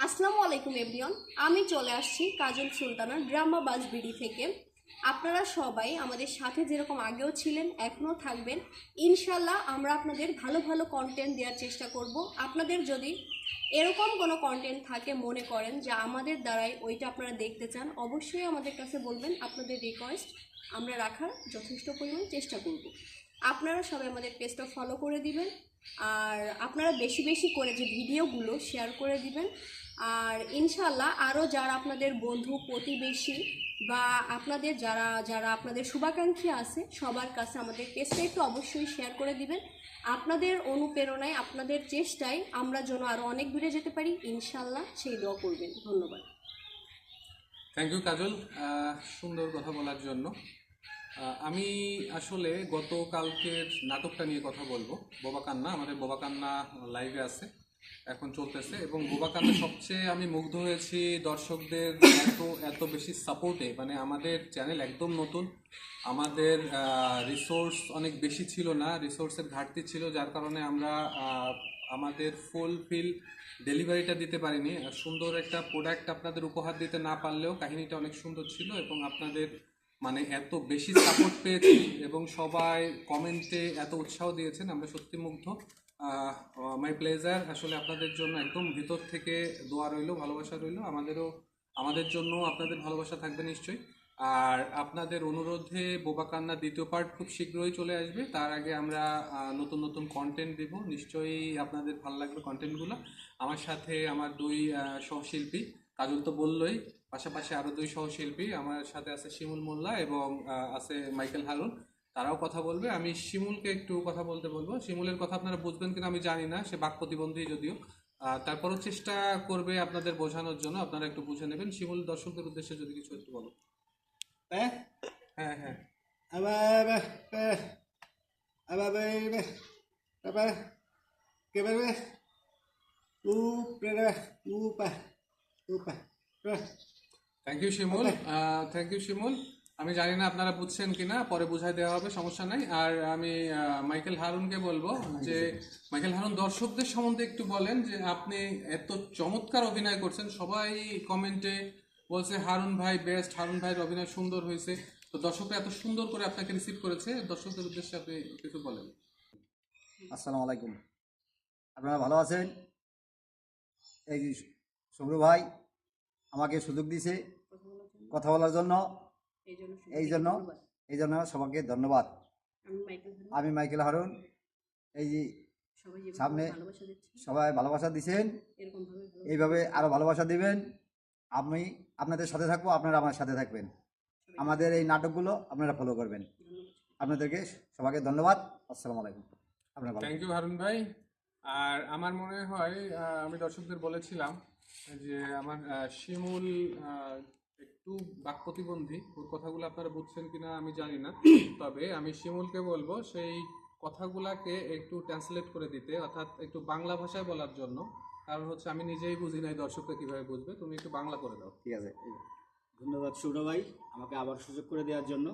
আসসালামু আলাইকুম এভরিওয়ান। আমি চলে আসছি কাজল সুলতানা ড্রামা বাজ বিডি থেকে। আপনারা সবাই আমাদের সাথে যেরকম আগেও ছিলেন এখনও থাকবেন ইনশাল্লাহ। আমরা আপনাদের ভালো ভালো কন্টেন্ট দেওয়ার চেষ্টা করব। আপনাদের যদি এরকম কোনো কন্টেন্ট থাকে মনে করেন যে আমাদের দ্বারাই ওইটা আপনারা দেখতে চান, অবশ্যই আমাদের কাছে বলবেন। আপনাদের রিকোয়েস্ট আমরা রাখার যথেষ্ট পরিমাণ চেষ্টা করব। আপনারা সবাই আমাদের পেজটা ফলো করে দিবেন, আর আপনারা বেশি বেশি করে যে ভিডিওগুলো শেয়ার করে দিবেন। আর ইনশাল্লাহ আরও যারা আপনাদের বন্ধু প্রতিবেশী বা আপনাদের যারা যারা আপনাদের শুভাকাঙ্ক্ষী আছে সবার কাছে আমাদের পেজটা একটু অবশ্যই শেয়ার করে দিবেন। আপনাদের অনুপ্রেরণায় আপনাদের চেষ্টায় আমরা যেন আরও অনেক দূরে যেতে পারি ইনশাল্লাহ, সেই দোয়া করবেন। ধন্যবাদ। থ্যাংক ইউ কাজল, সুন্দর কথা বলার জন্য। আমি আসলে গতকালকের নাটকটা নিয়ে কথা বলবো। বোবা কান্না, আমাদের বোবা কান্না লাইভে আছে, এখন চলতেছে। এবং বোবা কান্না সবচেয়ে আমি মুগ্ধ হয়েছি দর্শকদের এত এত বেশি সাপোর্টে। মানে আমাদের চ্যানেল একদম নতুন, আমাদের রিসোর্স অনেক বেশি ছিল না, রিসোর্সের ঘাটতি ছিল, যার কারণে আমরা আমাদের ফুলফিল ডেলিভারিটা দিতে পারিনি। সুন্দর একটা প্রোডাক্ট আপনাদের উপহার দিতে না পারলেও কাহিনীটা অনেক সুন্দর ছিল এবং আপনাদের মানে এত বেশি সাপোর্ট পেয়েছি এবং সবাই কমেন্টে এত উৎসাহ দিয়েছেন, আমরা সত্যি মুগ্ধ। My pleasure. আসলে আপনাদের জন্য একদম ভিতর থেকে দোয়া রইলো, ভালোবাসা রইলো। আমাদের জন্য আপনাদের ভালোবাসা থাকবে নিশ্চয়ই। আর আপনাদের অনুরোধে বোবা কান্না দ্বিতীয় পার্ট খুব শীঘ্রই চলে আসবে। তার আগে আমরা নতুন নতুন কন্টেন্ট দিব, নিশ্চয়ই আপনাদের ভালো লাগবে কন্টেন্টগুলো। আমার সাথে আমার দুই সহশিল্পী, কাজল তো বললোই, পাশাপাশি আরও দুই সহশিল্পী আমার সাথে আছে, শিমুল মোল্লা এবং আছে মাইকেল হারুন। তারাও কথা বলবে। আমি শিমুলকে একটু কথা বলতে বলবো। শিমুলের কথা আপনারা বুঝবেন কিনা আমি জানি না, সে বাক প্রতিবন্ধী যদিও, তারপরও চেষ্টা করবে আপনাদের বোঝানোর জন্য, আপনারা একটু বুঝে নেবেন। শিমুল, দর্শকদের উদ্দেশ্যে যদি কিছু একটু বলো। হ্যাঁ হ্যাঁ আবার আবার আবার কেবারে উপরে উপা উপা thank you Shimul, thank you Shimul. আমি জানি না আপনারা বুঝছেন কিনা, পরে বুঝাই দেওয়া হবে, সমস্যা নাই। আর আমি মাইকেল হারুনকে বলবো যে মাইকেল হারুন, দর্শকদের সম্বন্ধে একটু বলেন যে আপনি এত চমৎকার অভিনয় করছেন। সবাই কমেন্টে বলছে হারুন ভাই বেস্ট, হারুন ভাইয়ের অভিনয় সুন্দর হয়েছে। তো দর্শকরা এত সুন্দর করে আপনাকে রিসিভ করেছে, দর্শকদের উদ্দেশ্যে আপনি কিছু বলেন। আসসালামু আলাইকুম। আপনারা ভালো আছেন? এই যে শুভ্র ভাই আমাকে সুযোগ দিয়েছে কথা বলার জন্য, এই জন্য সবাইকে ধন্যবাদ। আমি মাইকেল হারুন। এই যে সামনে সবাই ভালোবাসা দিছেন, এইভাবে আরও ভালোবাসা দিবেন। আমি আপনাদের সাথে থাকবো, আপনারা আমার সাথে থাকবেন। আমাদের এই নাটকগুলো আপনারা ফলো করবেন। আপনাদেরকে সবাইকে ধন্যবাদ। আসসালামু আলাইকুম। আপনারা ভালো। থ্যাংক ইউ হারুন ভাই। আর আমার মনে হয় আমি দর্শকদের বলেছিলাম যে আমার শিমুল একটু বাক প্রতিবন্ধী, ওর কথাগুলো আপনারা বুঝছেন কিনা আমি জানি না। তবে আমি শিমুলকে বলবো সেই কথাগুলাকে একটু ট্রান্সলেট করে দিতে, অর্থাৎ একটু বাংলা ভাষায় বলার জন্য। কারণ হচ্ছে আমি নিজেই বুঝি নাই, দর্শকরা কীভাবে বুঝবে, তুমি একটু বাংলা করে দাও। ঠিক আছে, ধন্যবাদ শুভ্র ভাই আমাকে আবার সুযোগ করে দেওয়ার জন্য।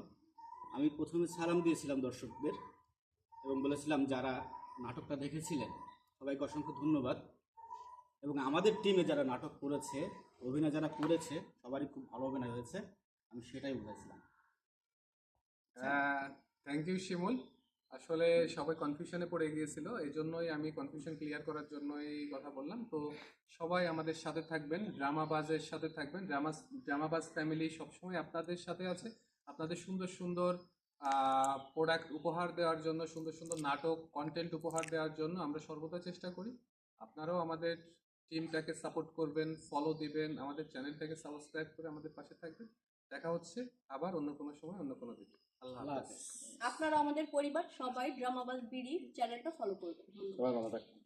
আমি প্রথমে সালাম দিয়েছিলাম দর্শকদের এবং বলেছিলাম যারা নাটকটা দেখেছিলেন সবাইকে অসংখ্য ধন্যবাদ। এবং আমাদের টিমে যারা নাটক করেছে, অভিনয় যারা করেছে, সবারই খুব ভালো অভিনয় হয়েছে, আমি সেটাই বুঝেছিলাম। থ্যাংক ইউ শিমুল। আসলে সবাই কনফিউশনে পড়ে গিয়েছিল, এই জন্যই আমি কনফিউশন ক্লিয়ার করার জন্যই কথা বললাম। তো সবাই আমাদের সাথে থাকবেন, ড্রামাবাজের সাথে থাকবেন। ড্রামাবাজ ফ্যামিলি সবসময় আপনাদের সাথে আছে। আপনাদের সুন্দর সুন্দর প্রোডাক্ট উপহার দেওয়ার জন্য, সুন্দর সুন্দর নাটক কন্টেন্ট উপহার দেওয়ার জন্য আমরা সর্বদা চেষ্টা করি। আপনারাও আমাদের টিমটাকে সাপোর্ট করবেন, ফলো দিবেন, আমাদের চ্যানেলটাকে সাবস্ক্রাইব করে আমাদের পাশে থাকবেন। দেখা হচ্ছে আবার অন্য কোনো সময়, অন্য কোনো দিন। আল্লাহ হাফেজ। আপনারা আমাদের পরিবার, সবাই ড্রামাবাজ বিডি চ্যানেলটা ফলো করবেন। সবাই ভালো থাকবেন।